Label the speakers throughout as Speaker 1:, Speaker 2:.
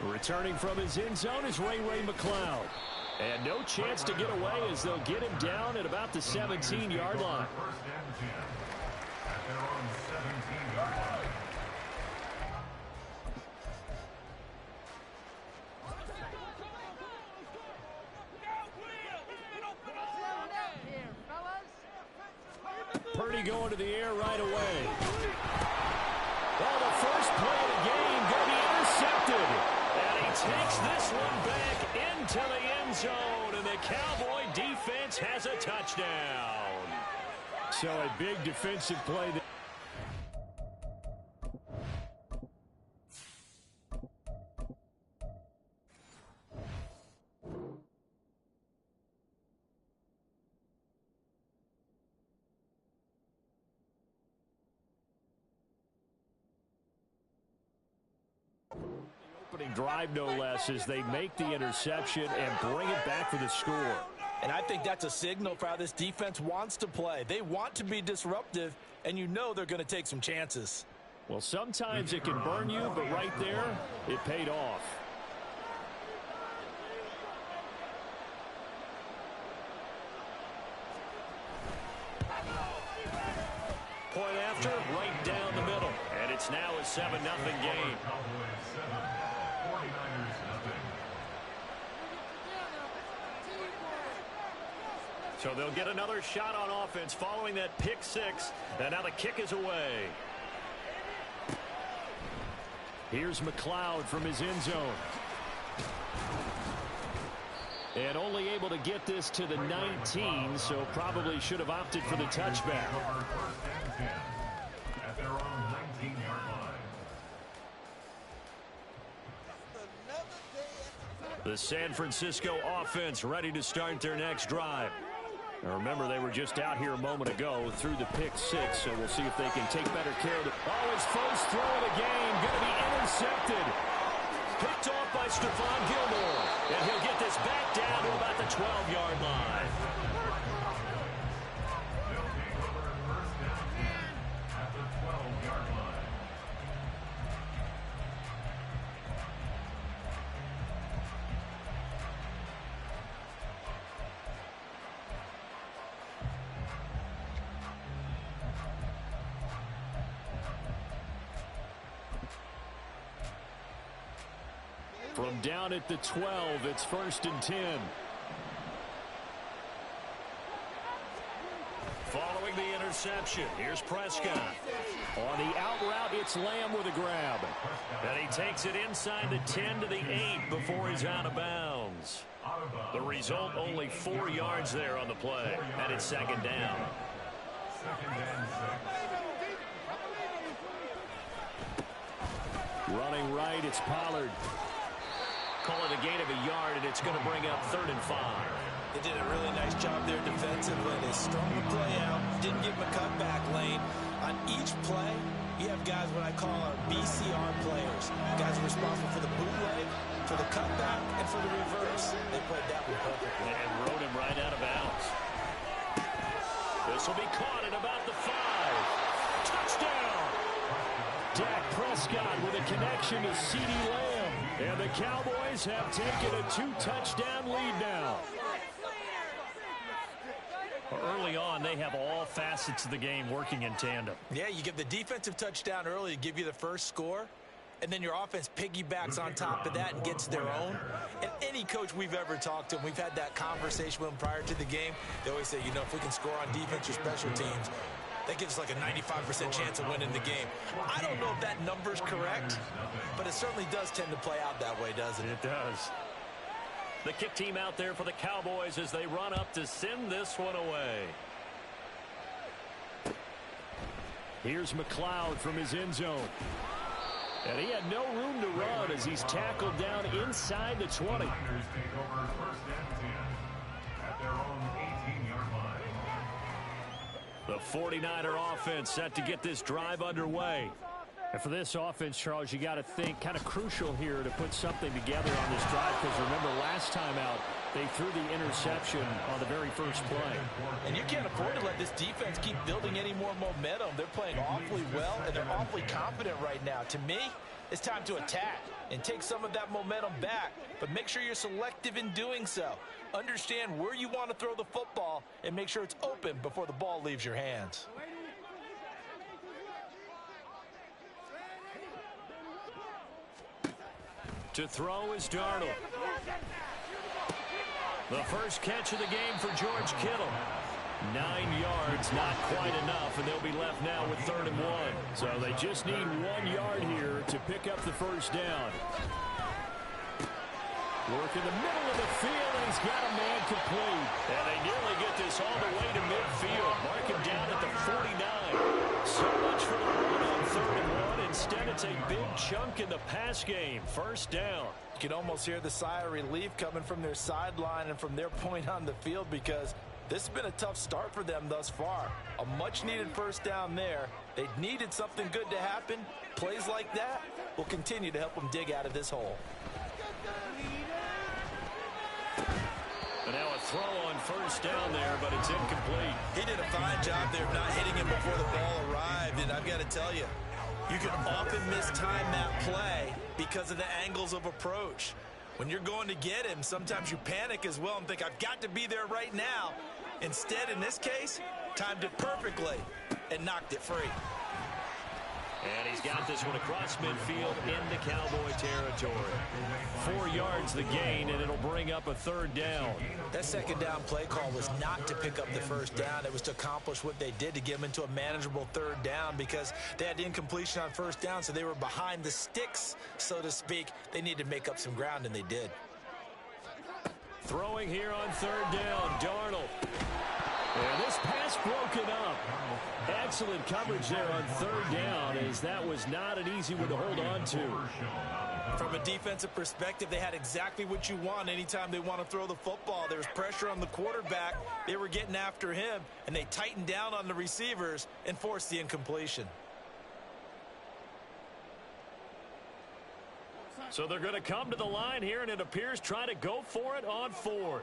Speaker 1: Returning from his end zone is Ray McCloud. And no chance to get away as they'll get him down at about the 17-yard line. Purdy going to the air right away. Well, the first play of the game going to be intercepted. And he takes this one back into the end zone. And the Cowboy defense has a touchdown. So a big defensive play there. Drive no less as they make the interception and bring it back for the score.
Speaker 2: And I think that's a signal for how this defense wants to play. They want to be disruptive, and you know they're going to take some chances.
Speaker 1: Well, sometimes it can burn you, but right there, it paid off. Point after, right down the middle. And it's now a 7-0 game. So they'll get another shot on offense following that pick six. And now the kick is away. Here's McCloud from his end zone. And only able to get this to the 19, so probably should have opted for the touchback. At their own 19-yard line. The San Francisco offense ready to start their next drive. Now remember, they were just out here a moment ago through the pick six, so we'll see if they can take better care of it. Oh, his first throw of the game going to be intercepted. Picked off by Stephon Gilmore. And he'll get this back down to about the 12-yard line. From down at the 12, it's 1st and 10. Following the interception, here's Prescott. On the out route, it's Lamb with a grab. And he takes it inside the 10 to the 8 before he's out of bounds. The result, only 4 yards there on the play. And it's 2nd down. Running right, it's Pollard. Call it a gain of a yard, and it's going to bring up 3rd and 5.
Speaker 2: They did a really nice job there defensively. They strung the play out, didn't give him a cutback lane. On each play, you have guys what I call our BCR players. Guys are responsible for the bootleg, for the cutback, and for the reverse. They played that one perfectly.
Speaker 1: And rode him right out of bounds. This will be caught at about the 5. Touchdown! Dak Prescott with a connection to CeeDee Lamb. And the Cowboys have taken a 2-touchdown lead now. Early on, they have all facets of the game working in tandem.
Speaker 2: Yeah, you give the defensive touchdown early to give you the first score, and then your offense piggybacks on top of that and gets their own. And any coach we've ever talked to, and we've had that conversation with them prior to the game, they always say, you know, if we can score on defense or special teams, that gives us like a 95% chance of winning the game. I don't know if that number's correct, but it certainly does tend to play out that way, doesn't it?
Speaker 1: It does. The kick team out there for the Cowboys as they run up to send this one away. Here's McCloud from his end zone. And he had no room to run as he's tackled down inside the 20. The 49er offense set to get this drive underway. And for this offense, Charles, you got to think kind of crucial here to put something together on this drive, because remember last time out, They threw the interception on the very first play.
Speaker 2: And you can't afford to let this defense keep building any more momentum. They're playing awfully well, and they're awfully confident right now. To me, it's time to attack and take some of that momentum back, but make sure you're selective in doing so. Understand where you want to throw the football and make sure it's open before the ball leaves your hands.
Speaker 1: To throw is Darnold. The first catch of the game for George Kittle. 9 yards, not quite enough, and they'll be left now with 3rd and 1. So they just need 1 yard here to pick up the first down. Work in the middle of the field, and he's got a man complete. And they nearly get this all the way to midfield. Mark him down at the 49. So much for the run on 3rd and 1. Instead, it's a big chunk in the pass game. First down.
Speaker 2: You can almost hear the sigh of relief coming from their sideline and from their point on the field, because this has been a tough start for them thus far. A much-needed first down there. They needed something good to happen. Plays like that will continue to help them dig out of this hole.
Speaker 1: And now a throw on first down there, but it's incomplete.
Speaker 2: He did a fine job there of not hitting him before the ball arrived, and I've got to tell you, you can often mistime that play because of the angles of approach. When you're going to get him, sometimes you panic as well and think, I've got to be there right now. Instead, in this case, timed it perfectly and knocked it free.
Speaker 1: And he's got this one across midfield into Cowboy territory. 4 yards the gain, and it'll bring up a 3rd down.
Speaker 2: That second down play call was not to pick up the first down. It was to accomplish what they did, to get them into a manageable 3rd down, because they had incompletion on first down, so they were behind the sticks, so to speak. They needed to make up some ground, and they did.
Speaker 1: Throwing here on 3rd down, Darnold. And this pass broken up. Excellent coverage there on 3rd down, as that was not an easy one to hold on to.
Speaker 2: From a defensive perspective, they had exactly what you want anytime they want to throw the football. There was pressure on the quarterback. They were getting after him, and they tightened down on the receivers and forced the incompletion.
Speaker 1: So they're going to come to the line here, and it appears trying to go for it on 4th.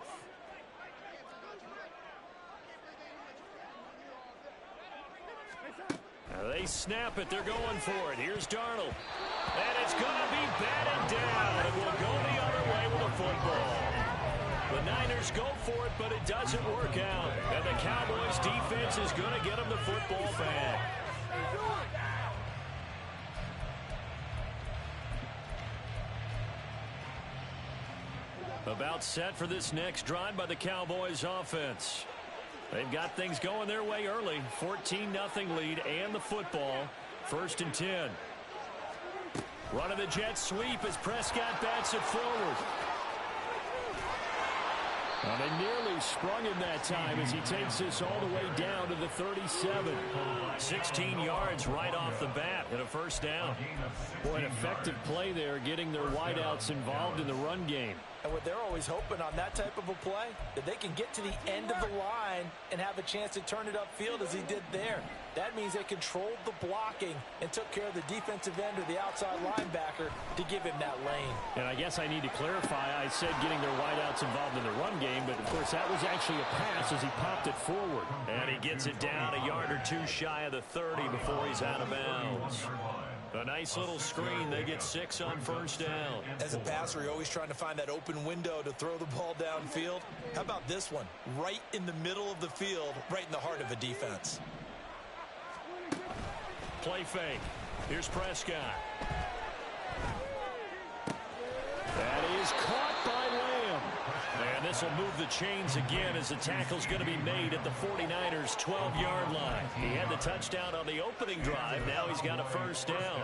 Speaker 1: They snap it. They're going for it. Here's Darnold. And it's going to be batted down. And we'll go the other way with the football. The Niners go for it, but it doesn't work out. And the Cowboys defense is going to get them the football back. About set for this next drive by the Cowboys offense. They've got things going their way early. 14-0 lead and the football. 1st and 10. Run of the jet sweep as Prescott bats it forward. And they nearly sprung him that time as he takes this all the way down to the 37. 16 yards right off the bat and a first down. Boy, an effective play there, getting their wideouts involved in the run game.
Speaker 2: And what they're always hoping on that type of a play, that they can get to the end of the line and have a chance to turn it upfield as he did there. That means they controlled the blocking and took care of the defensive end or the outside linebacker to give him that lane.
Speaker 1: And I guess I need to clarify, I said getting their wideouts involved in the run game, but of course that was actually a pass as he popped it forward. And he gets it down a yard or two shy of the 30 before he's out of bounds. A nice little screen. They get 6 on first down.
Speaker 2: As a passer, you're always trying to find that open window to throw the ball downfield. How about this one? Right in the middle of the field, right in the heart of a defense.
Speaker 1: Play fake. Here's Prescott. That is caught by Lamb. And this will move the chains again as the tackle's going to be made at the 49ers' 12-yard line. He had the touchdown on the opening drive. Now he's got a first down.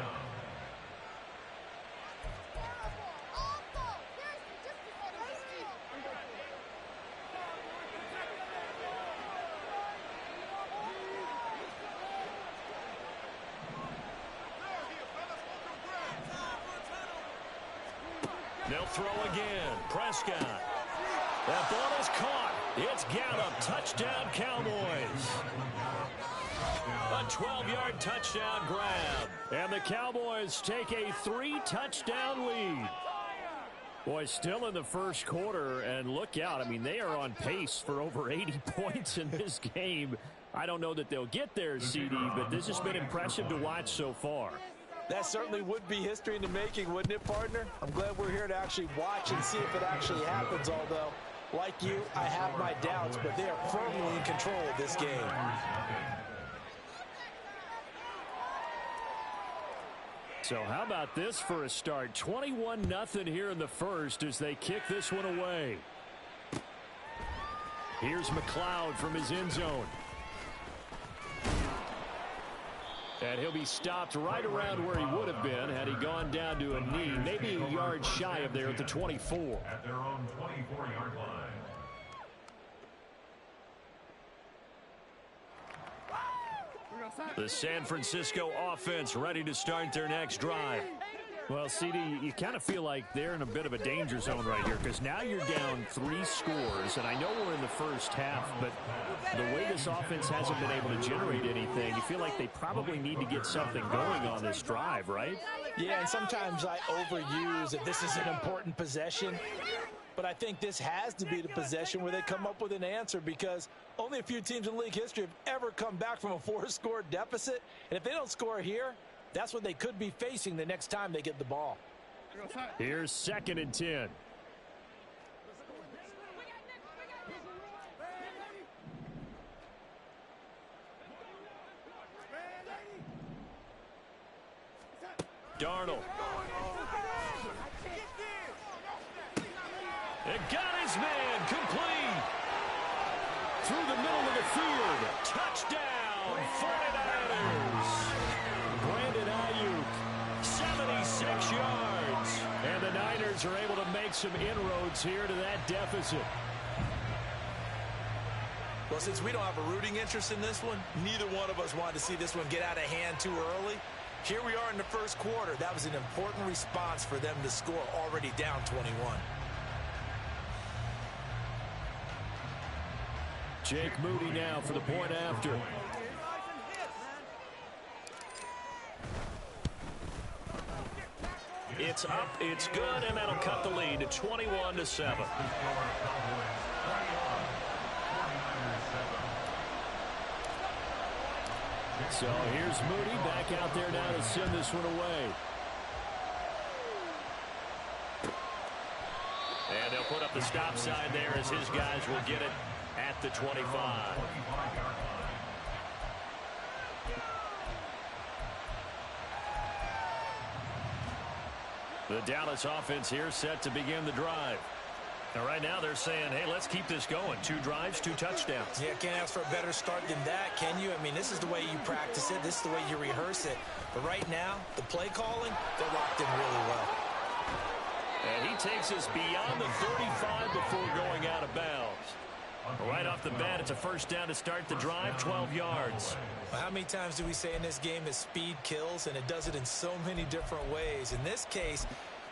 Speaker 1: They'll throw again. Prescott. That ball is caught. It's Gallup. Touchdown, Cowboys. A 12-yard touchdown grab. And the Cowboys take a 3-touchdown lead. Boy, still in the first quarter, and look out. I mean, they are on pace for over 80 points in this game. I don't know that they'll get there, CD, but this has been impressive to watch so far.
Speaker 2: That certainly would be history in the making, wouldn't it, partner? I'm glad we're here to actually watch and see if it actually happens, although, like you, I have my doubts, but they are firmly in control of this game.
Speaker 1: So how about this for a start? 21-0 here in the first as they kick this one away. Here's McLeod from his end zone. And he'll be stopped right around where he would have been had he gone down to a knee, maybe a yard shy of there at the 24.
Speaker 3: At their own 24-yard line.
Speaker 1: The San Francisco offense ready to start their next drive. Well, CD, you kind of feel like they're in a bit of a danger zone right here because now you're down 3 scores, and I know we're in the first half, but the way this offense hasn't been able to generate anything, you feel like they probably need to get something going on this drive, right?
Speaker 2: Yeah, and sometimes I overuse that this is an important possession, but I think this has to be the possession where they come up with an answer because only a few teams in league history have ever come back from a 4-score deficit, and if they don't score here, that's what they could be facing the next time they get the ball.
Speaker 1: Here's 2nd and 10. Darnold. It got his man complete. Through the middle of the field. Touchdown, 49ers. Brandon Ayuk, 76 yards. And the Niners are able to make some inroads here to that deficit.
Speaker 2: Well, since we don't have a rooting interest in this one, neither one of us wanted to see this one get out of hand too early. Here we are in the first quarter. That was an important response for them to score already down 21.
Speaker 1: Jake Moody now for the point after. It's up, it's good, and that'll cut the lead to 21-7. So here's Moody back out there now to send this one away. And they'll put up the stop sign there as his guys will get it at the 25. The Dallas offense here set to begin the drive. And right now they're saying, hey, let's keep this going. 2 drives, 2 touchdowns.
Speaker 2: Yeah, can't ask for a better start than that, can you? I mean, this is the way you practice it. This is the way you rehearse it. But right now, the play calling, they're locked in really well.
Speaker 1: And he takes us beyond the 35 before going out of bounds. Right off the bat, it's a first down to start the drive, 12 yards.
Speaker 2: Well, how many times do we say in this game that speed kills, and it does it in so many different ways? In this case,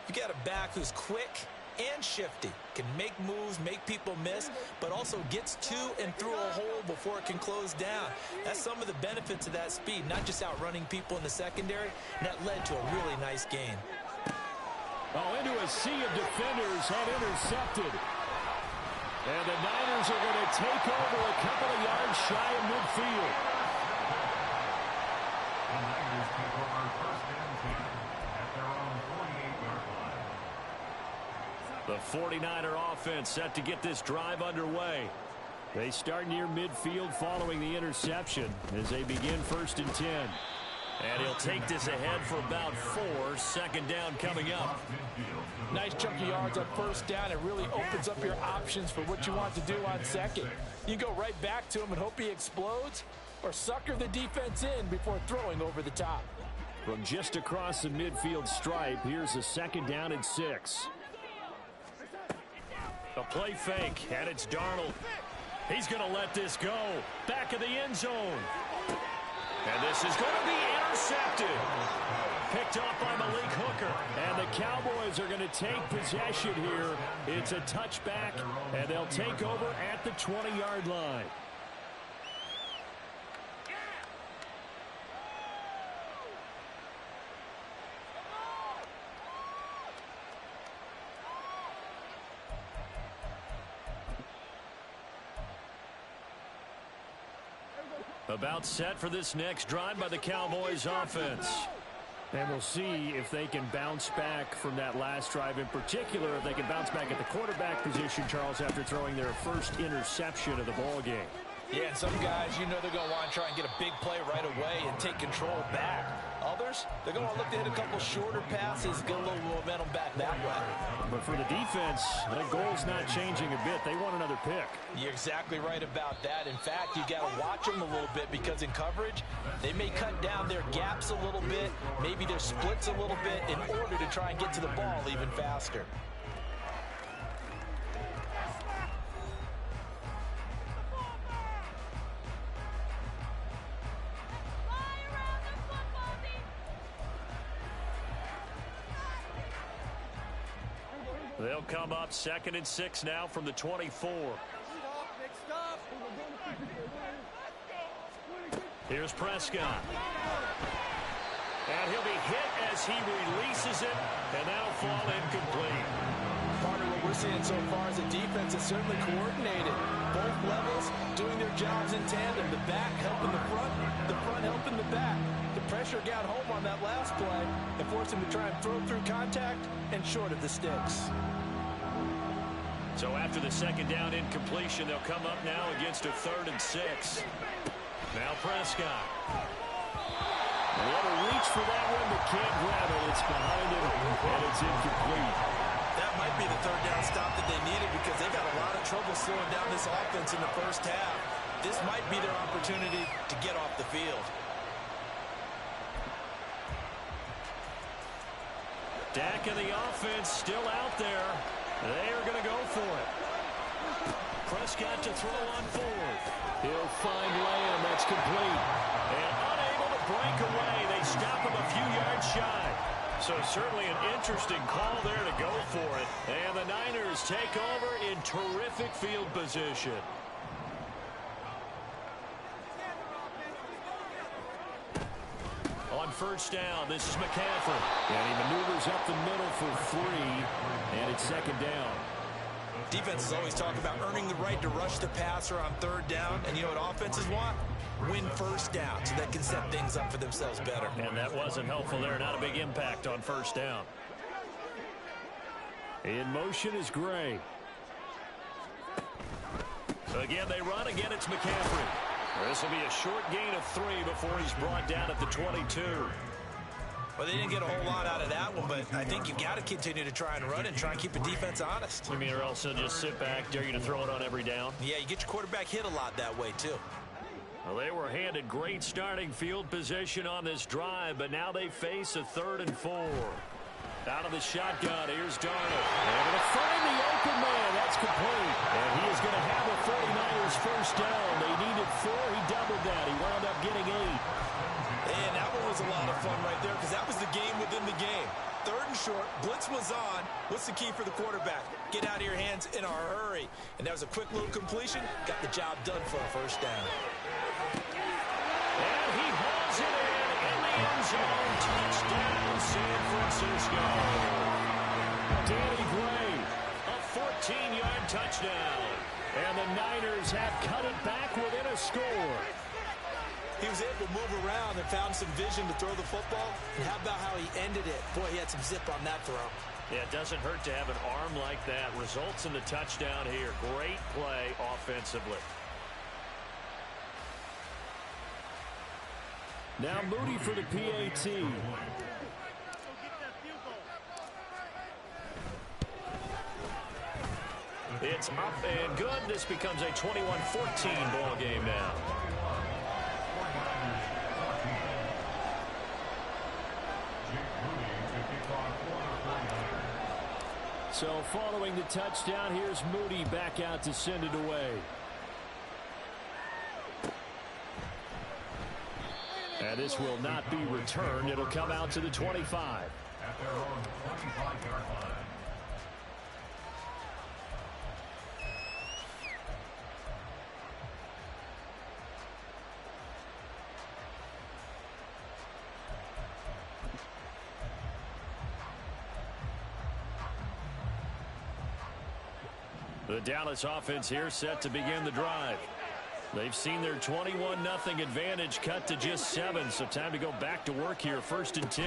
Speaker 2: you got a back who's quick and shifty, can make moves, make people miss, but also gets to and through a hole before it can close down. That's some of the benefits of that speed, not just outrunning people in the secondary, and that led to a really nice gain.
Speaker 1: Oh, into a sea of defenders and intercepted. And the Niners are going to take over a couple of yards shy of midfield.
Speaker 3: The Niners take over 1st and 10 at their own 48-yard line.
Speaker 1: The 49er offense set to get this drive underway. They start near midfield following the interception as they begin 1st and 10. And he'll take this ahead for about 4. 2nd down coming up.
Speaker 2: Nice chunk of yards on 1st down. It really opens up your options for what you want to do on 2nd. You go right back to him and hope he explodes, or sucker the defense in before throwing over the top.
Speaker 1: From just across the midfield stripe, here's a 2nd down and 6. A play fake, and it's Darnold. He's going to let this go. Back of the end zone. And this is going to be intercepted. Picked off by Malik Hooker. And the Cowboys are going to take possession here. It's a touchback, and they'll take over at the 20-yard line. About set for this next drive by the Cowboys offense. And we'll see if they can bounce back from that last drive in particular, if they can bounce back at the quarterback position, Charles, after throwing their first interception of the ball game.
Speaker 2: Yeah, and some guys, you know they're going to want to try and get a big play right away and take control back. Others, they're going to look to hit a couple shorter passes, get a little momentum back that way.
Speaker 1: But for the defense, that goal's not changing a bit. They want another pick.
Speaker 2: You're exactly right about that. In fact, you got to watch them a little bit because in coverage, they may cut down their gaps a little bit, maybe their splits a little bit in order to try and get to the ball even faster.
Speaker 1: They'll come up 2nd and 6 now from the 24. Here's Prescott. And he'll be hit as he releases it, and that'll fall incomplete.
Speaker 2: Partner, what we're seeing so far is a defense that's certainly coordinated. Both levels doing their jobs in tandem. The back helping the front helping the back. The pressure got home on that last play and forced him to try and throw through contact and short of the sticks.
Speaker 1: So after the 2nd down incompletion, they'll come up now against a 3rd and 6. Now Prescott. What a reach for that one, but can't grab it. It's behind him, and it's incomplete.
Speaker 2: That might be the 3rd down stop that they needed because they got a lot of trouble slowing down this offense in the first half. This might be their opportunity to get off the field.
Speaker 1: Dak and the offense still out there. They are going to go for it. Prescott to throw on 4th. He'll find Lamb. That's complete. And unable to break away. They stop him a few yards shy. So certainly an interesting call there to go for it. And the Niners take over in terrific field position. On 1st down, this is McCaffrey. And he maneuvers up the middle for 3. And it's 2nd down.
Speaker 2: Defenses always talk about earning the right to rush the passer on 3rd down. And you know what offenses want? Win 1st down so they can set things up for themselves better.
Speaker 1: And that wasn't helpful there. Not a big impact on 1st down. In motion is Gray. Again, they run. Again, it's McCaffrey. This will be a short gain of 3 before he's brought down at the 22.
Speaker 2: Well, they didn't get a whole lot out of that one, but I think you've got to continue to try and run and try and keep the defense honest.
Speaker 1: You mean or else they'll just sit back, dare you to throw it on every down?
Speaker 2: Yeah, you get your quarterback hit a lot that way, too.
Speaker 1: Well, they were handed great starting field position on this drive, but now they face a 3rd and 4. Out of the shotgun, here's Darnold. They're going to find the open man. That's complete. And he is going to have the 49ers 1st down. They needed 4. He doubled that. He wound up getting 8.
Speaker 2: And that one was a lot of fun right there because that was the game within the game. 3rd and short, blitz was on. What's the key for the quarterback? Get out of your hands in a hurry. And that was a quick little completion. Got the job done for a 1st down.
Speaker 1: And he hauls it in the end zone. Touchdown, San Francisco. Danny Gray, a 14-yard touchdown. And the Niners have cut it back within a score.
Speaker 2: He was able to move around and found some vision to throw the football. And how about how he ended it? Boy, he had some zip on that throw.
Speaker 1: Yeah, it doesn't hurt to have an arm like that. Results in the touchdown here. Great play offensively. Now Moody for the PAT. It's up and good. This becomes a 21-14 ball game now. So following the touchdown, here's Moody back out to send it away. And this will not be returned. It'll come out to the 25.
Speaker 3: At their own 25-yard line.
Speaker 1: The Dallas offense here set to begin the drive. They've seen their 21-0 advantage cut to just 7, so time to go back to work here. 1st and 10.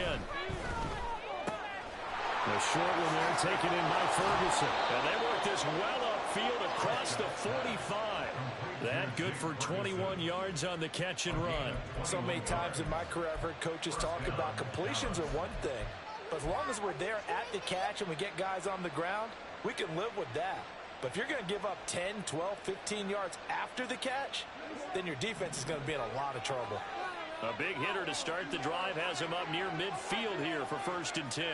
Speaker 1: The short one there taken in by Ferguson. And they work this well upfield across the 45. That good for 21 yards on the catch and run.
Speaker 2: So many times in my career I've heard coaches talk about completions are one thing. But as long as we're there at the catch and we get guys on the ground, we can live with that. But if you're going to give up 10, 12, 15 yards after the catch, then your defense is going to be in a lot of trouble.
Speaker 1: A big hitter to start the drive has him up near midfield here for 1st and 10.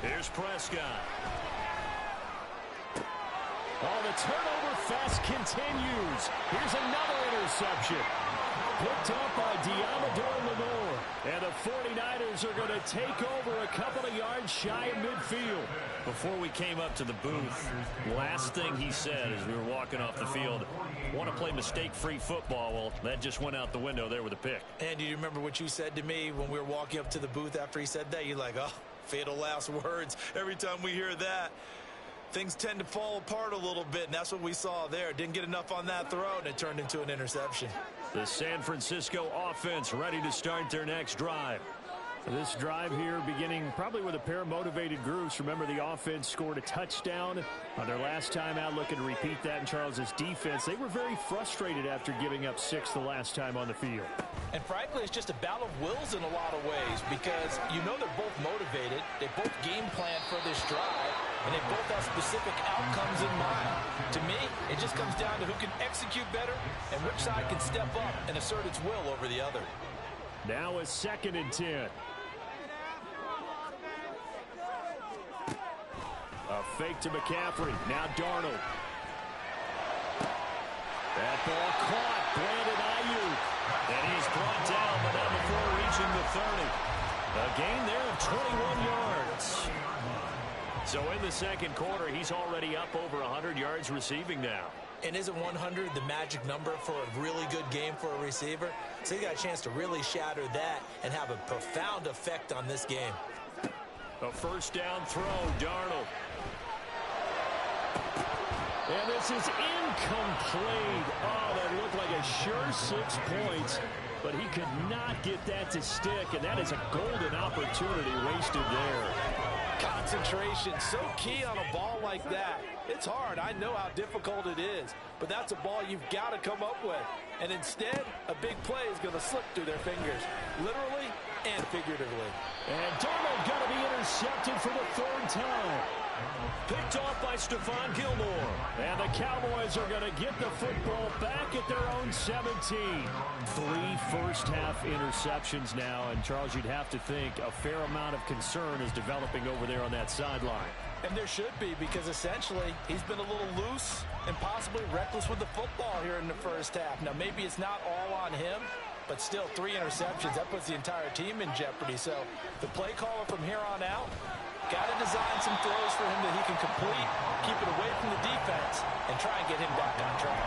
Speaker 1: Here's Prescott. Oh, the turnover fest continues. Here's another interception. Picked up by Diamador Lenore. And the 49ers are going to take over a couple of yards shy of midfield. Before we came up to the booth, last thing he said as we were walking off the field, want to play mistake-free football. Well, that just went out the window there with a pick.
Speaker 2: And do you remember what you said to me when we were walking up to the booth after he said that? You're like, oh, fatal last words. Every time we hear that, things tend to fall apart a little bit, and that's what we saw there. Didn't get enough on that throw, and it turned into an interception.
Speaker 1: The San Francisco offense ready to start their next drive. This drive here beginning probably with a pair of motivated groups. Remember, the offense scored a touchdown on their last time out, looking to repeat that in Charles's defense. They were very frustrated after giving up 6 the last time on the field.
Speaker 2: And frankly, it's just a battle of wills in a lot of ways because you know they're both motivated. They both game plan for this drive, and they both have specific outcomes in mind. To me, it just comes down to who can execute better and which side can step up and assert its will over the other.
Speaker 1: Now a 2nd and 10. A fake to McCaffrey. Now Darnold. That ball caught. Brandon Ayuk. And he's brought down, but not before reaching the 30. A gain there of 21 yards. So in the 2nd quarter, he's already up over 100 yards receiving now.
Speaker 2: And isn't 100 the magic number for a really good game for a receiver? So he got a chance to really shatter that and have a profound effect on this game.
Speaker 1: A 1st down throw, Darnold. And this is incomplete. Oh, that looked like a sure 6 points, but he could not get that to stick, and that is a golden opportunity wasted there.
Speaker 2: Concentration, so key on a ball like that. It's hard. I know how difficult it is, but that's a ball you've got to come up with. And instead, a big play is going to slip through their fingers, literally and figuratively.
Speaker 1: And Darnold going to be intercepted for the 3rd time. Picked off by Stephon Gilmore. And the Cowboys are going to get the football back at their own 17. 3 first-half interceptions now. And, Charles, you'd have to think a fair amount of concern is developing over there on that sideline.
Speaker 2: And there should be, because essentially he's been a little loose and possibly reckless with the football here in the 1st half. Now, maybe it's not all on him, but still 3 interceptions. That puts the entire team in jeopardy. So the play caller from here on out got to design some throws for him that he can complete, keep it away from the defense, and try and get him back on track.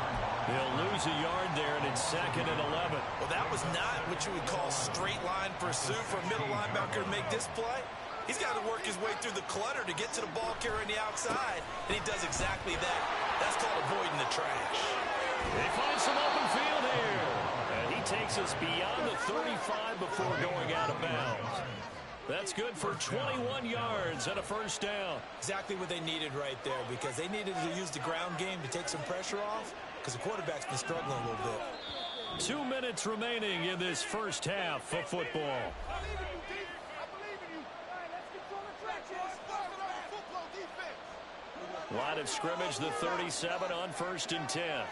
Speaker 1: They'll lose a yard there, and it's 2nd and 11.
Speaker 2: Well, that was not what you would call straight line pursuit for a middle linebacker to make this play. He's got to work his way through the clutter to get to the ball carrier on the outside, and he does exactly that. That's called avoiding the trash.
Speaker 1: They find some open field here. And he takes us beyond the 35 before going out of bounds. That's good for 21 yards and a 1st down.
Speaker 2: Exactly what they needed right there, because they needed to use the ground game to take some pressure off, because the quarterback's been struggling a little bit.
Speaker 1: 2 minutes remaining in this 1st half of football. Line of scrimmage, the 37 on 1st and 10.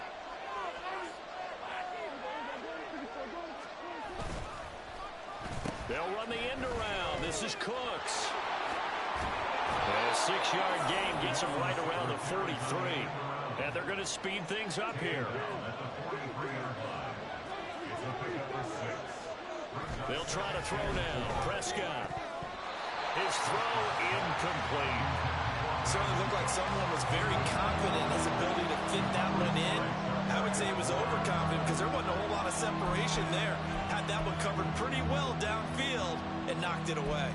Speaker 1: They'll run the end around. This is Cooks. And a 6-yard gain gets him right around the 43. And they're going to speed things up here. They'll try to throw now. Prescott. His throw incomplete.
Speaker 2: Certainly looked like someone was very confident in his ability to fit that one in. I would say he was overconfident because there wasn't a whole lot of separation there. Had that one covered pretty well downfield and knocked it away.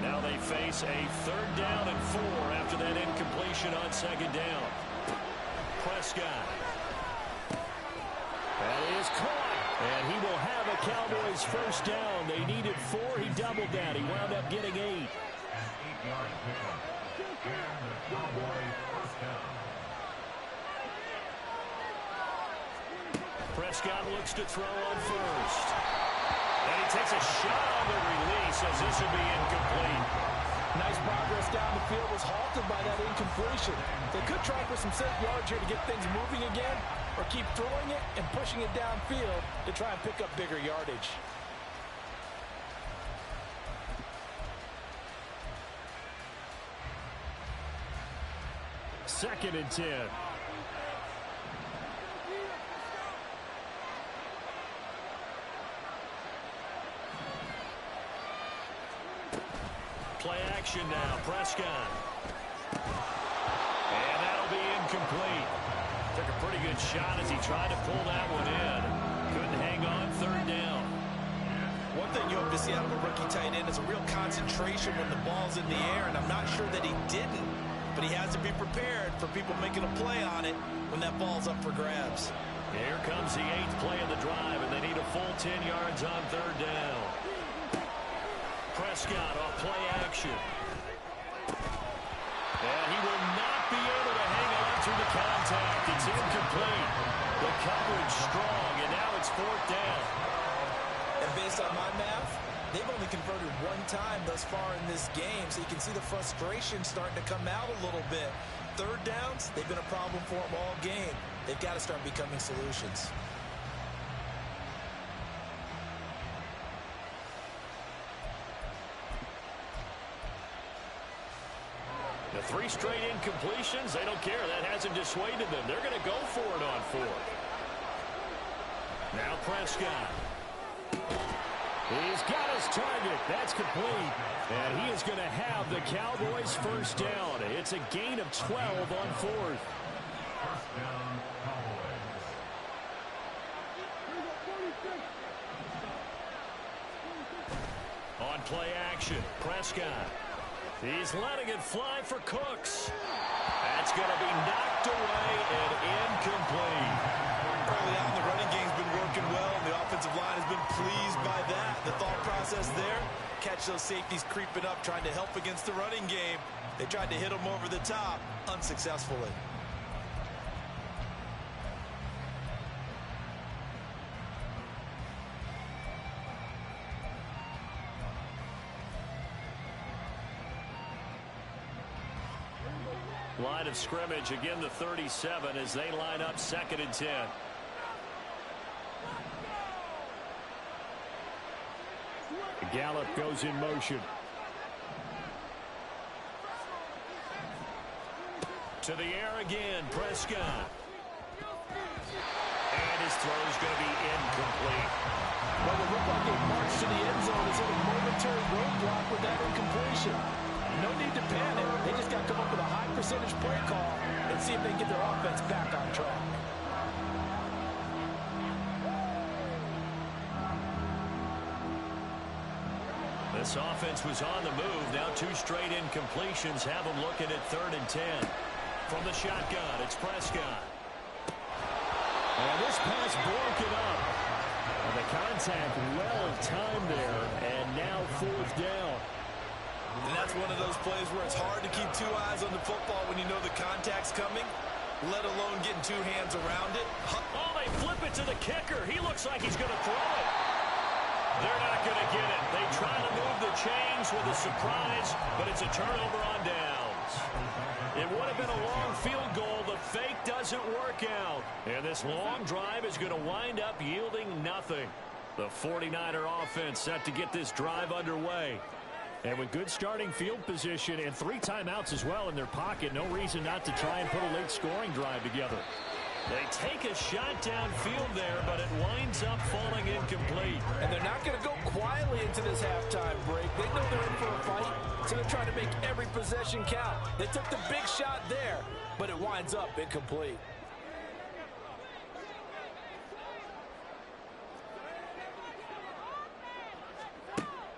Speaker 1: Now they fake face a 3rd down and 4 after that incompletion on 2nd down. Prescott. That is caught. And he will have a Cowboys 1st down. They needed 4. He doubled that. He wound up getting 8.
Speaker 3: 8-yard pickup. And the Cowboys 1st down.
Speaker 1: Prescott looks to throw on 1st. And he takes a shot on the release as this will be incomplete.
Speaker 2: Nice progress down the field, was halted by that incompletion. They could try for some safe yards here to get things moving again, or keep throwing it and pushing it downfield to try and pick up bigger yardage.
Speaker 1: Second and 10. Play action now. Prescott. And that'll be incomplete. Took a pretty good shot as he tried to pull that one in. Couldn't hang on 3rd down.
Speaker 2: One thing you hope to see out of a rookie tight end is a real concentration when the ball's in the air, and I'm not sure that he didn't, but he has to be prepared for people making a play on it when that ball's up for grabs.
Speaker 1: Here comes the 8th play of the drive, and they need a full 10 yards on 3rd down. Prescott off play action. And he will not be able to hang on through the contact. It's incomplete. The coverage strong, and now it's 4th down.
Speaker 2: And based on my math, they've only converted 1 time thus far in this game, so you can see the frustration starting to come out a little bit. 3rd downs, they've been a problem for them all game. They've got to start becoming solutions.
Speaker 1: The 3 straight incompletions, they don't care. That hasn't dissuaded them. They're going to go for it on 4th. Now Prescott. He's got his target. That's complete. And he is going to have the Cowboys 1st down. It's a gain of 12 on 4th.
Speaker 3: 1st down, Cowboys.
Speaker 1: On play action, Prescott. He's letting it fly for Cooks. That's going to be knocked away and incomplete.
Speaker 2: Early on, the running game's been working well, and the offensive line has been pleased by that. The thought process there, catch those safeties creeping up, trying to help against the running game. They tried to hit them over the top, unsuccessfully.
Speaker 1: Line of scrimmage, again the 37 as they line up 2nd and 10. Gallup goes in motion. To the air again, Prescott. And his throw is going to be incomplete.
Speaker 2: Well, it looked like a march to the end zone is at a momentary roadblock with that incompletion. No need to panic. They just got to come up with a high percentage play call and see if they can get their offense back on track.
Speaker 1: This offense was on the move. Now 2 straight incompletions have them looking at 3rd and 10. From the shotgun, it's Prescott. And this pass broken up. And the contact well timed there. And now 4th down.
Speaker 2: And that's one of those plays where it's hard to keep 2 eyes on the football when you know the contact's coming, let alone getting 2 hands around it.
Speaker 1: Oh, they flip it to the kicker. He looks like he's going to throw it. They're not going to get it. They try to move the chains with a surprise, but it's a turnover on downs. It would have been a long field goal. The fake doesn't work out. And this long drive is going to wind up yielding nothing. The 49er offense set to get this drive underway. And with good starting field position and 3 timeouts as well in their pocket, no reason not to try and put a late scoring drive together. They take a shot downfield there, but it winds up falling incomplete.
Speaker 2: And they're not going to go quietly into this halftime break. They know they're in for a fight, so they're trying to make every possession count. They took the big shot there, but it winds up incomplete.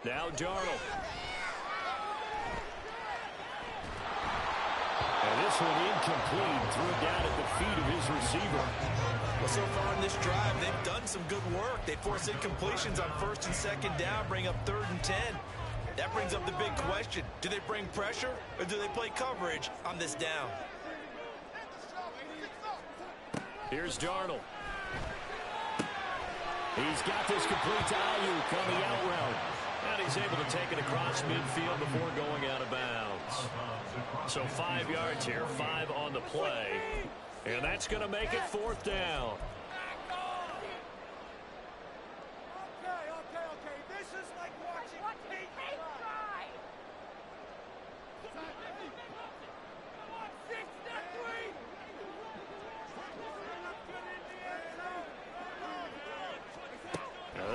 Speaker 1: Now Darnold. this one incomplete. Threw it down at the feet of his receiver.
Speaker 2: Well, so far in this drive, they've done some good work. They force incompletions on 1st and 2nd down, bring up 3rd and 10. That brings up the big question. Do they bring pressure or do they play coverage on this down?
Speaker 1: Here's Darnold. He's got this complete to Ayuk on the out route. And he's able to take it across midfield before going out of bounds. So 5 yards here, 5 on the play. And that's going to make it 4th down.
Speaker 4: Okay. This is like watching paint dry.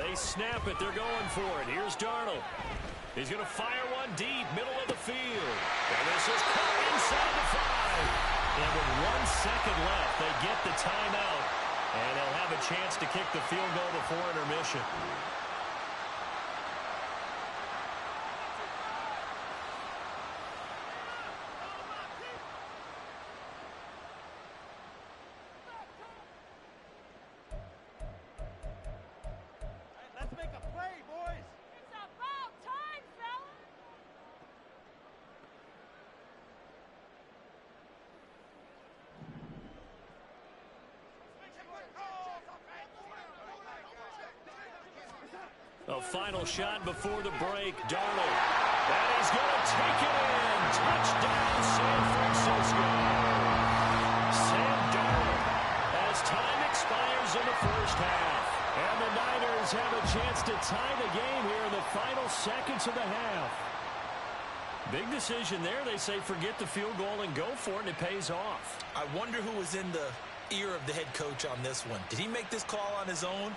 Speaker 1: They snap it. They're going for it. Here's Darnold. He's going to fire one deep, middle of the field. And this is caught inside the 5. And with 1 second left, they get the timeout. And they'll have a chance to kick the field goal before intermission.
Speaker 4: Let's make a play, boys. It's about time, fella.
Speaker 1: A final shot before the break. Darnold. And he's going to take it in. Touchdown, San Francisco. Sam Darnold as time expires in the 1st half. And the Niners have a chance to tie the game here in the final seconds of the half. Big decision there. They say forget the field goal and go for it, and it pays off.
Speaker 2: I wonder who was in the ear of the head coach on this one. Did he make this call on his own?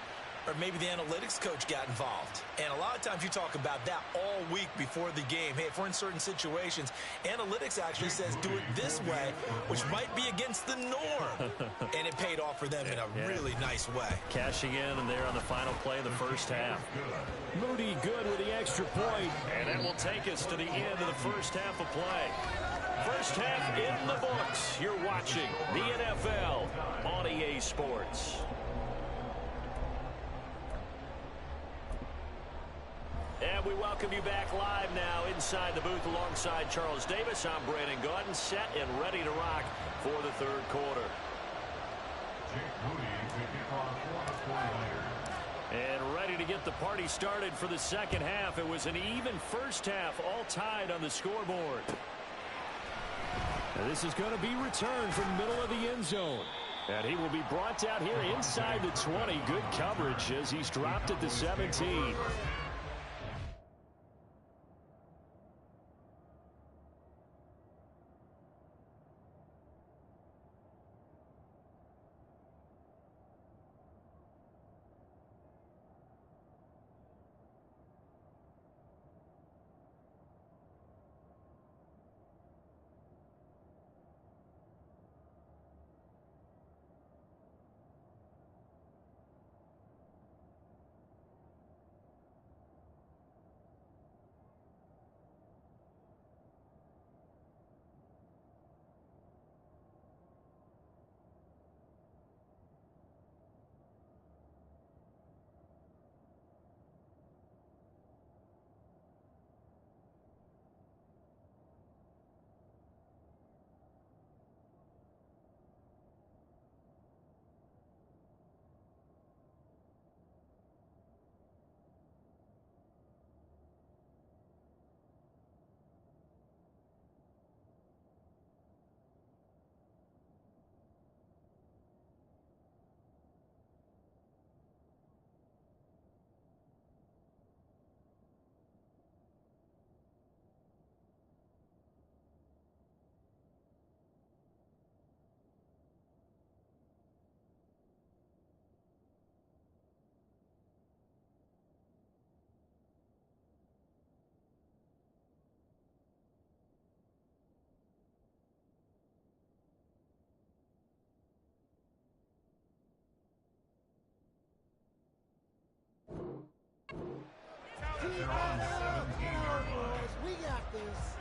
Speaker 2: Or maybe the analytics coach got involved. And a lot of times you talk about that all week before the game. Hey, if we're in certain situations, analytics actually says do it this way, which might be against the norm. And it paid off for them in a really nice way.
Speaker 1: Cashing in and there on the final play of the 1st half. Moody good with the extra point. And that will take us to the end of the 1st half of play. 1st half in the books. You're watching the NFL on EA Sports. And we welcome you back live now inside the booth alongside Charles Davis. I'm Brandon Gaudin, set and ready to rock for the 3rd quarter. And ready to get the party started for the 2nd half. It was an even 1st half, all tied on the scoreboard. And this is going to be returned from the middle of the end zone. And he will be brought down here inside the 20. Good coverage as he's dropped at the 17.
Speaker 3: They're on 17-yard line.
Speaker 4: We got this.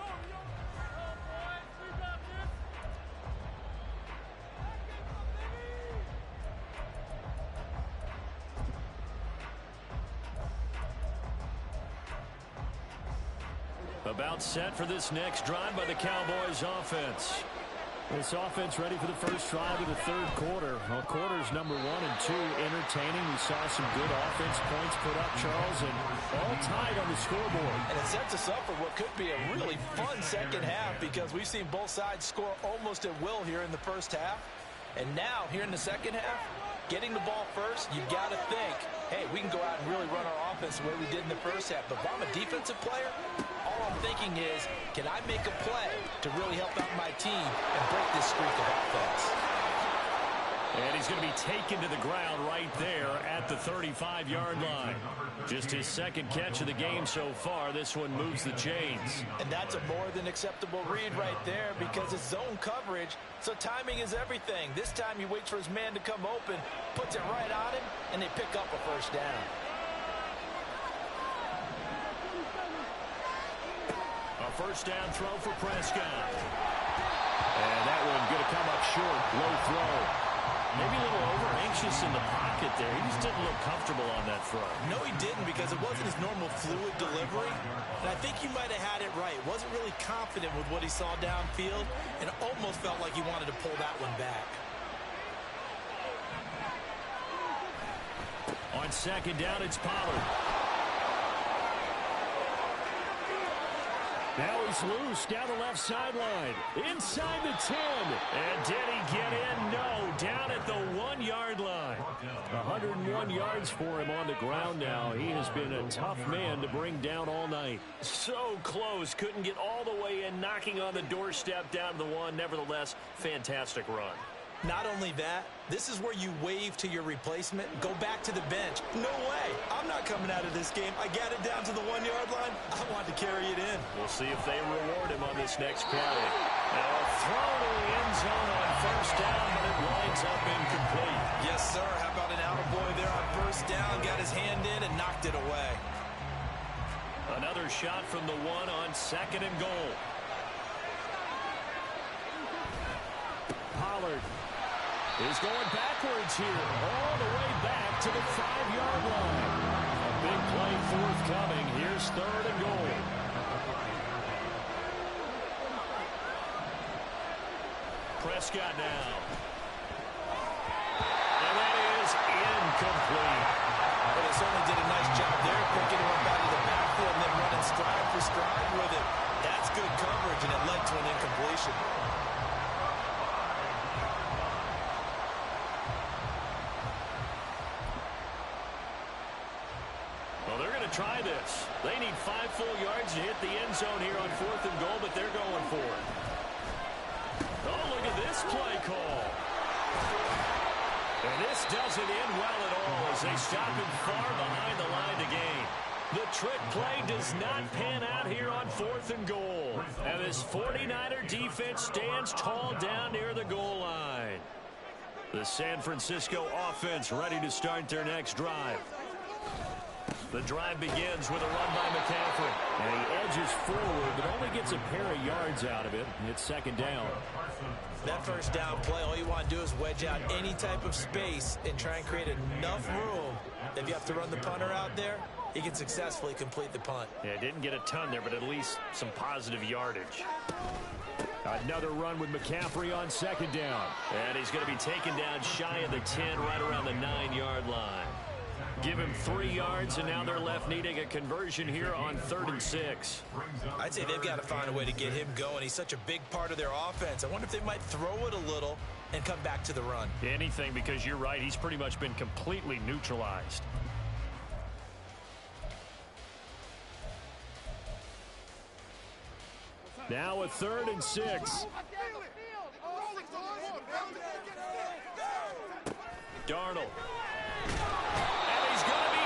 Speaker 1: About set for this next drive by the Cowboys offense. This offense ready for the first drive of the third quarter. Well, quarters number 1 and 2 entertaining. We saw some good offense points put up, Charles, and all tied on the scoreboard.
Speaker 2: And it sets us up for what could be a really fun second half because we've seen both sides score almost at will here in the first half. And now, here in the second half, getting the ball first, you've got to think, hey, we can go out and really run our offense the way we did in the first half. But if I'm a defensive player, all I'm thinking is, can I make a play to really help out my team and break this streak of offense?
Speaker 1: And he's going to be taken to the ground right there at the 35-yard line. Just his second catch of the game so far. This one moves the chains.
Speaker 2: And that's a more than acceptable read right there because it's zone coverage, so timing is everything. This time he waits for his man to come open, puts it right on him, and they pick up a first down.
Speaker 1: A first down throw for Prescott. And that one going to come up short. Low throw. Maybe a little over-anxious in the pocket there. He just didn't look comfortable on that throw.
Speaker 2: No, he didn't because it wasn't his normal fluid delivery. And I think he might have had it right. Wasn't really confident with what he saw downfield and almost felt like he wanted to pull that one back.
Speaker 1: On second down, it's Pollard. Now he's loose down the left sideline. Inside the 10. And did he get in? No. Down at the 1-yard line. 101 yards for him on the ground now. He has been a tough man to bring down all night. So close. Couldn't get all the way in. Knocking on the doorstep down to the 1. Nevertheless, fantastic run.
Speaker 2: Not only that, this is where you wave to your replacement, go back to the bench. No way. I'm not coming out of this game. I got it down to the 1-yard line. I want to carry it in.
Speaker 1: We'll see if they reward him on this next play. Now a throw to the end zone on first down, but it winds up incomplete.
Speaker 2: Yes, sir. How about an attaboy there on first down? Got his hand in and knocked it away.
Speaker 1: Another shot from the 1 on second and goal. Pollard is going backwards here, all the way back to the 5-yard line. A big play forthcoming. Here's third and goal. Prescott now. And that is incomplete.
Speaker 2: But he certainly did a nice job there, picking him up out of the backfield and then running stride for stride with it. That's good coverage, and it led to an incompletion.
Speaker 1: Try this. They need 5 full yards to hit the end zone here on 4th and goal, but they're going for it. Oh, look at this play call. And this doesn't end well at all as they stop him far behind the line to gain. The trick play does not pan out here on 4th and goal. And this 49er defense stands tall down near the goal line. The San Francisco offense ready to start their next drive. The drive begins with a run by McCaffrey. And he edges forward, but only gets a pair of yards out of it. It's second down.
Speaker 2: That first down play, all you want to do is wedge out any type of space and try and create enough room. If you have to run the punter out there, he can successfully complete the punt.
Speaker 1: Yeah, didn't get a ton there, but at least some positive yardage. Another run with McCaffrey on second down. And he's going to be taken down shy of the 10, right around the 9-yard line. Give him 3 yards, and now they're left needing a conversion here on 3rd and 6.
Speaker 2: I'd say they've got to find a way to get him going. He's such a big part of their offense. I wonder if they might throw it a little and come back to the run.
Speaker 1: Anything, because you're right. He's pretty much been completely neutralized. Now a 3rd and 6. Darnold.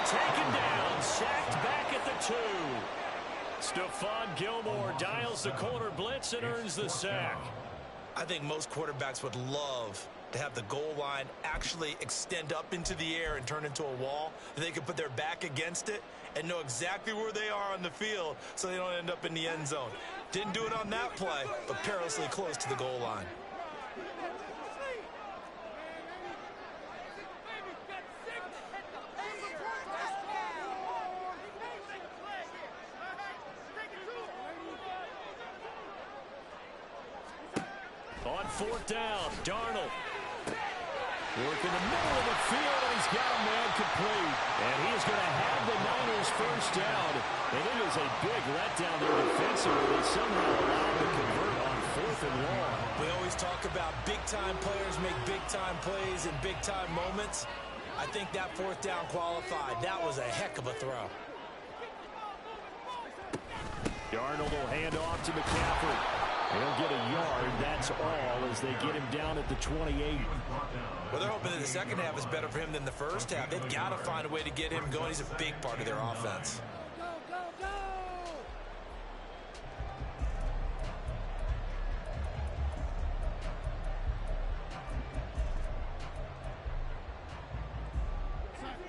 Speaker 1: Taken down, sacked back at the 2. Stephon Gilmore dials the corner blitz and earns the sack.
Speaker 2: I think most quarterbacks would love to have the goal line actually extend up into the air and turn into a wall. They can put their back against it and know exactly where they are on the field so they don't end up in the end zone. Didn't do it on that play, but perilously close to the goal line.
Speaker 1: On fourth down, Darnold. Working the middle of the field, and he's got a man complete. And he is going to have the Niners first down. And it is a big letdown there defensively. They somehow allowed to convert on fourth and long.
Speaker 2: We always talk about big-time players make big-time plays in big-time moments. I think that fourth down qualified. That was a heck of a throw.
Speaker 1: Darnold will hand off to McCaffrey. He'll get a yard. That's all as they get him down at the 28.
Speaker 2: Well, they're hoping that the second half is better for him than the first half. They've got to find a way to get him going. He's a big part of their offense.
Speaker 4: Go, go, go!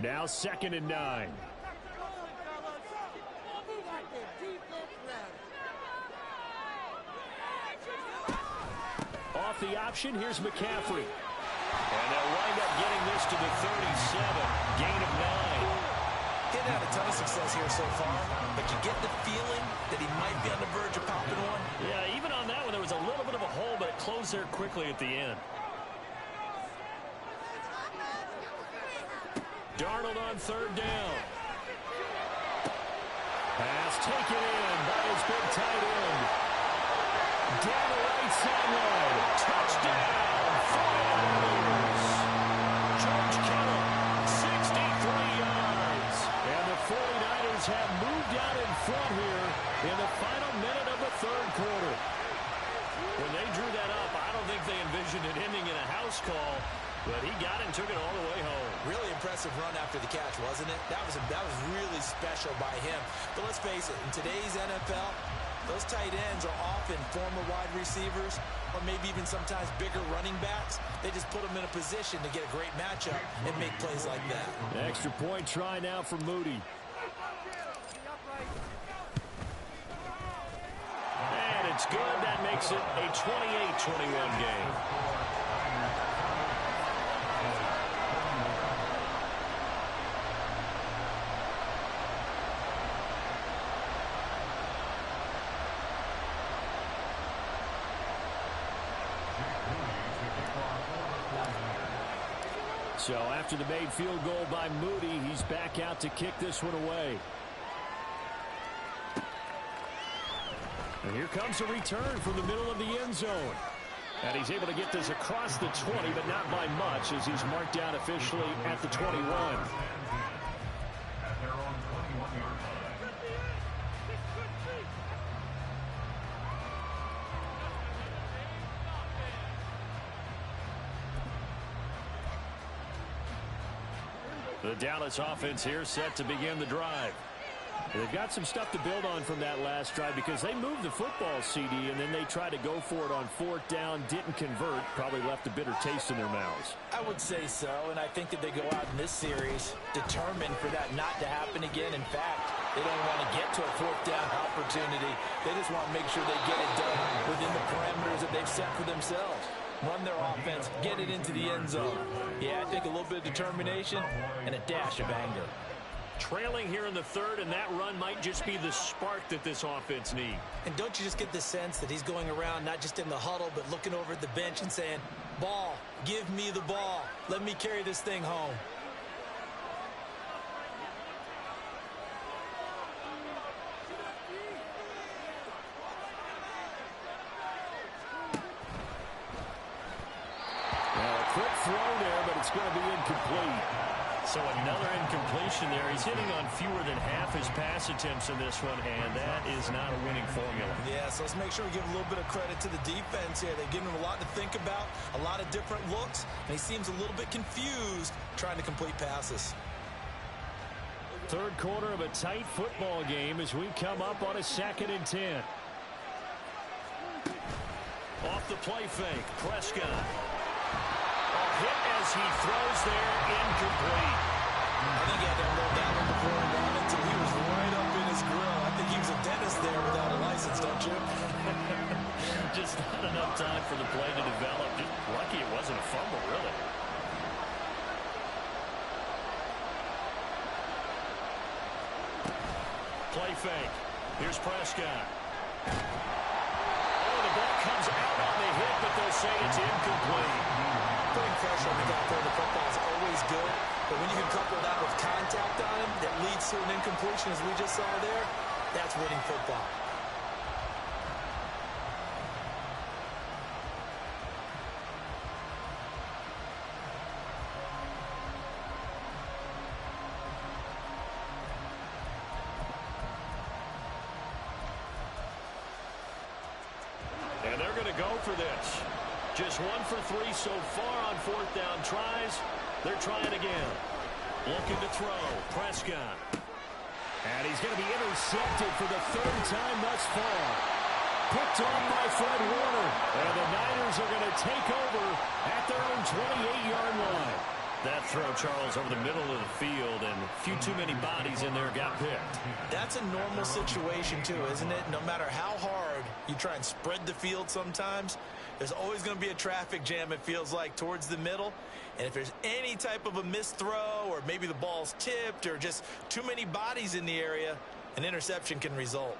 Speaker 1: Now 2nd and 9. Off the option, here's McCaffrey. And they'll wind up getting this to the 37. Gain of 9.
Speaker 2: He hasn't had a ton of success here so far, but you get the feeling that he might be on the verge of popping one.
Speaker 1: Yeah, even on that one, there was a little bit of a hole, but it closed there quickly at the end. Darnold on 3rd down. Pass taken in by his big tight end. Down the right sideline. Touchdown, 49ers. George Kittle, 63 yards. And the 49ers have moved out in front here in the final minute of the 3rd quarter. When they drew that up, I don't think they envisioned it ending in a house call, but he got it and took it all the way home.
Speaker 2: Really impressive run after the catch, wasn't it? That was really special by him. But let's face it, in today's NFL, those tight ends are often former wide receivers or maybe even sometimes bigger running backs. They just put them in a position to get a great matchup and make plays like that.
Speaker 1: Extra point try now for Moody. And it's good. That makes it a 28-21 game. So after the made field goal by Moody, he's back out to kick this one away. And here comes a return from the middle of the end zone. And he's able to get this across the 20, but not by much, as he's marked down officially at the 21. The Dallas offense here set to begin the drive. They've got some stuff to build on from that last drive because they moved the football, CD, and then they tried to go for it on 4th down, didn't convert, probably left a bitter taste in their mouths.
Speaker 2: I would say so, and I think that they go out in this series determined for that not to happen again. In fact, they don't want to get to a 4th down opportunity. They just want to make sure they get it done within the parameters that they've set for themselves. Run their offense, get it into the end zone. Yeah, I think a little bit of determination and a dash of anger.
Speaker 1: Trailing here in the 3rd, and that run might just be the spark that this offense needs.
Speaker 2: And don't you just get the sense that he's going around not just in the huddle, but looking over at the bench and saying, ball, give me the ball. Let me carry this thing home.
Speaker 1: Quick throw there, but it's going to be incomplete. So another incompletion there. He's hitting on fewer than half his pass attempts in this one, and that is not a winning formula.
Speaker 2: Yeah, so let's make sure we give a little bit of credit to the defense here. They've given him a lot to think about, a lot of different looks, and he seems a little bit confused trying to complete passes.
Speaker 1: 3rd quarter of a tight football game as we come up on a 2nd and 10. Off the play fake, Prescott. Hit as he throws there, incomplete.
Speaker 2: I think he had that roll down before he ran until he was right up in his grill. I think he was a dentist there without a license, don't you?
Speaker 1: Just not enough time for the play to develop. Just lucky it wasn't a fumble, really. Play fake. Here's Prescott. Oh, the the ball comes out on the hit, but they'll say it's incomplete.
Speaker 2: Putting pressure on the guy throwing the football is always good, but when you can couple that with contact on him that leads to an incompletion, as we just saw there, that's winning football.
Speaker 1: And they're going to go for this. Just 1 for 3 so far on 4th down tries. They're trying again. Looking to throw. Prescott. And he's going to be intercepted for the 3rd time thus far. Picked off by Fred Warner. And the Niners are going to take over at their own 28-yard line. That throw, Charles, over the middle of the field, and a few too many bodies in there got picked.
Speaker 2: That's a normal situation, too, isn't it? No matter how hard you try and spread the field sometimes, there's always going to be a traffic jam, it feels like, towards the middle. And if there's any type of a missed throw, or maybe the ball's tipped, or just too many bodies in the area, an interception can result.